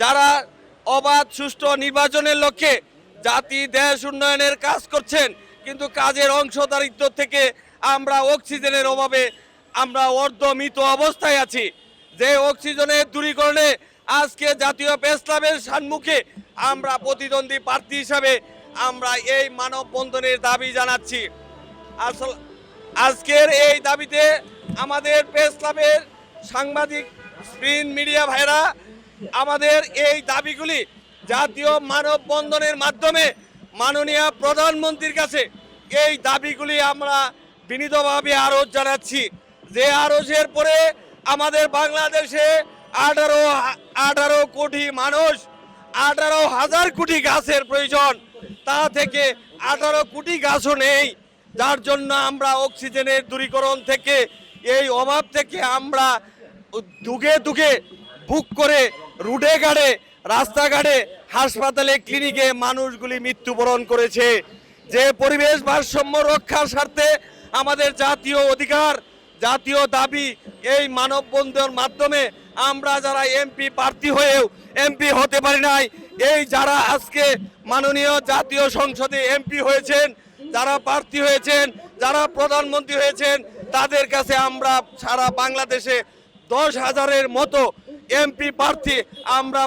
যারা অবাধ সুষ্ঠু নির্বাচনের লক্ষ্যে জাতি দেশ উন্নয়নের কাজ করছেন, কিন্তু কাজের অংশদারিত্ব থেকে আমরা অক্সিজেনের অভাবে আমরা অর্ধমৃত অবস্থায় আছি। যে অক্সিজেনের দূরীকরণে আজকে জাতীয় প্রেস ক্লাবের সম্মুখে আমরা প্রতিদ্বন্দ্বী প্রার্থী হিসাবে আমরা এই মানববন্ধনের দাবি জানাচ্ছি। আসলে আজকের এই দাবিতে আমাদের প্রেস ক্লাবের সাংবাদিক প্রিন্ট মিডিয়া ভাইরা আমাদের এই দাবিগুলি জাতীয় মানববন্ধনের মাধ্যমে মাননীয় প্রধানমন্ত্রীর কাছে এই দাবিগুলি আমরা বিনীতভাবে আরজ জানাচ্ছি। যে আরজের পরে আমাদের বাংলাদেশে 18 কোটি মানুষ, 18,000 কোটি গাছের প্রয়োজন, তা থেকে 18 কোটি গাছও নেই। যার জন্য আমরা অক্সিজেনের দূরীকরণ থেকে এই অভাব থেকে আমরা দুগে দুগে বুক করে রুডে ঘাটে রাস্তাঘাটে হাসপাতালে ক্লিনিকে মানুষগুলি মৃত্যুবরণ করেছে। যে পরিবেশ ভারসাম্য রক্ষার স্বার্থে আমাদের জাতীয় অধিকার, জাতীয় দাবি এই মানববন্ধনের মাধ্যমে আমরা যারা এমপি প্রার্থী হয়েও এমপি হতে পারি নাই, এই যারা আজকে মাননীয় জাতীয় সংসদে এমপি হয়েছেন, যারা প্রার্থী হয়েছেন, যারা প্রধানমন্ত্রী হয়েছেন, তাদের কাছে আমরা সারা বাংলাদেশে 10,000-এর মতো এমপি প্রার্থী আমরা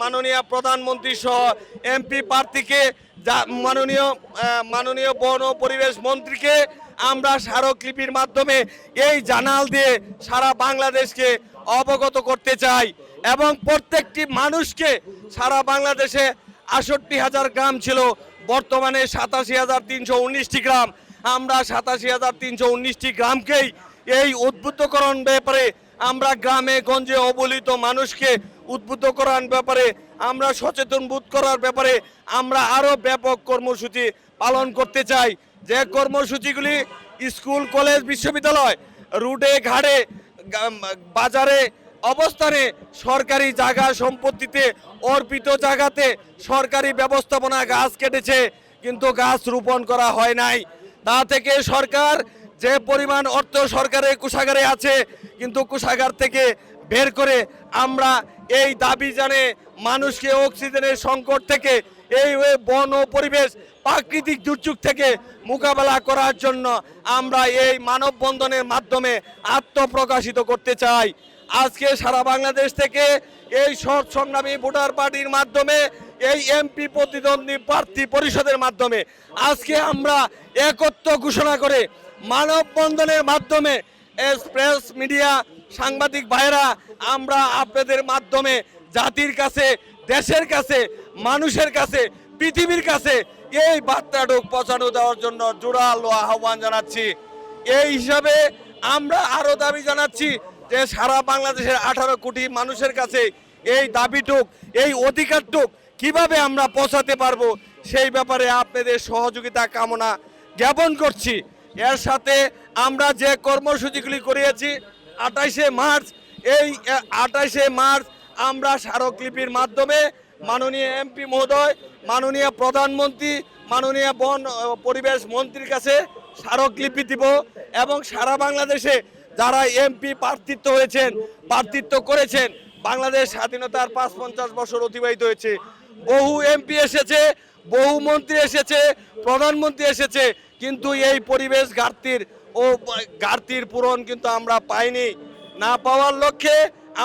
মাননীয় প্রধানমন্ত্রী সহ এমপি প্রার্থীকে মাননীয় বন ও পরিবেশ মন্ত্রীকে আমরা স্মারকলিপির মাধ্যমে এই জানাল দিয়ে সারা বাংলাদেশকে অবগত করতে চাই। এবং প্রত্যেকটি মানুষকে সারা বাংলাদেশে 68,000 গ্রাম ছিল, বর্তমানে 87,319টি গ্রাম। আমরা 87,319টি গ্রামকেই এই উদ্বুদ্ধকরণ ব্যাপারে আমরা গ্রামে গঞ্জে অবহেলিত মানুষকে উদ্বুদ্ধ করার ব্যাপারে আমরা সচেতন বোধ করার ব্যাপারে আমরা আরও ব্যাপক কর্মসূচি পালন করতে চাই। যে কর্মসূচিগুলি স্কুল কলেজ বিশ্ববিদ্যালয় রুটে ঘাটে বাজারে অবস্থানে সরকারি জায়গা সম্পত্তিতে অর্পিত জায়গাতে সরকারি ব্যবস্থাপনা গাছ কেটেছে, কিন্তু গাছ রোপণ করা হয় নাই। তা থেকে সরকার যে পরিমাণ অর্থ সরকারের কোষাগারে আছে, কিন্তু কোষাগার থেকে বের করে আমরা এই দাবি জানে মানুষকে অক্সিজেনের সংকট থেকে এই বন ও পরিবেশ প্রাকৃতিক দুর্যোগ থেকে মোকাবেলা করার জন্য আমরা এই মানববন্ধনের মাধ্যমে আত্মপ্রকাশিত করতে চাই। আজকে সারা বাংলাদেশ থেকে এই সৎ সংগ্রামী ভোটার পার্টির মাধ্যমে এই এমপি প্রতিদ্বন্দ্বী প্রার্থী পরিষদের মাধ্যমে আজকে আমরা একত্র ঘোষণা করে মানববন্ধনের মাধ্যমে প্রেস মিডিয়া সাংবাদিক ভাইরা আমরা আপনাদের মাধ্যমে জাতির কাছে, দেশের কাছে, মানুষের কাছে, পৃথিবীর কাছে এই বার্তাটুক পৌঁছানো দেওয়ার জন্য জোরালো আহ্বান জানাচ্ছি। এই হিসাবে আমরা আরও দাবি জানাচ্ছি যে সারা বাংলাদেশের 18 কোটি মানুষের কাছে এই দাবিটুক, এই অধিকারটুক কিভাবে আমরা পৌঁছাতে পারবো সেই ব্যাপারে আপনাদের সহযোগিতা কামনা জ্ঞাপন করছি। এর সাথে আমরা যে কর্মসূচিগুলি করিয়েছি 28শে মার্চ, এই 28শে মার্চ আমরা স্মারকলিপির মাধ্যমে মাননীয় এমপি মহোদয়, মাননীয় প্রধানমন্ত্রী, মাননীয় বন পরিবেশ মন্ত্রীর কাছে স্মারকলিপি দিব। এবং সারা বাংলাদেশে যারা এমপি প্রার্থিত্ব করেছেন, বাংলাদেশ স্বাধীনতার 55 বছর অতিবাহিত হয়েছে, বহু এমপি এসেছে, বহু মন্ত্রী এসেছে, প্রধানমন্ত্রী এসেছে, কিন্তু এই পরিবেশ ঘাটতির পূরণ কিন্তু আমরা পাইনি। না পাওয়ার লক্ষ্যে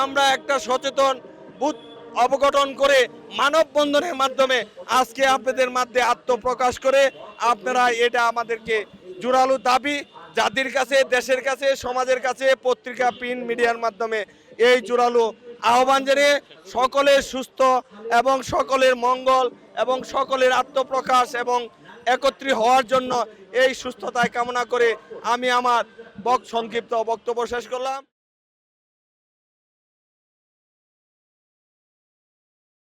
আমরা একটা সচেতন বুথ অবগঠন করে মানববন্ধনের মাধ্যমে আজকে আপনাদের মধ্যে আত্মপ্রকাশ করে আপনারা এটা আমাদেরকে জোরালো দাবি জাতির কাছে, দেশের কাছে, সমাজের কাছে, পত্রিকা প্রিন্ট মিডিয়ার মাধ্যমে এই জোরালো আহ্বান জানিয়ে সকলের সুস্থ এবং সকলের মঙ্গল এবং সকলের আত্মপ্রকাশ এবং একত্রিত হওয়ার জন্য এই সুস্থতায় কামনা করে আমি আমার সংক্ষিপ্ত বক্তব্য শেষ করলাম।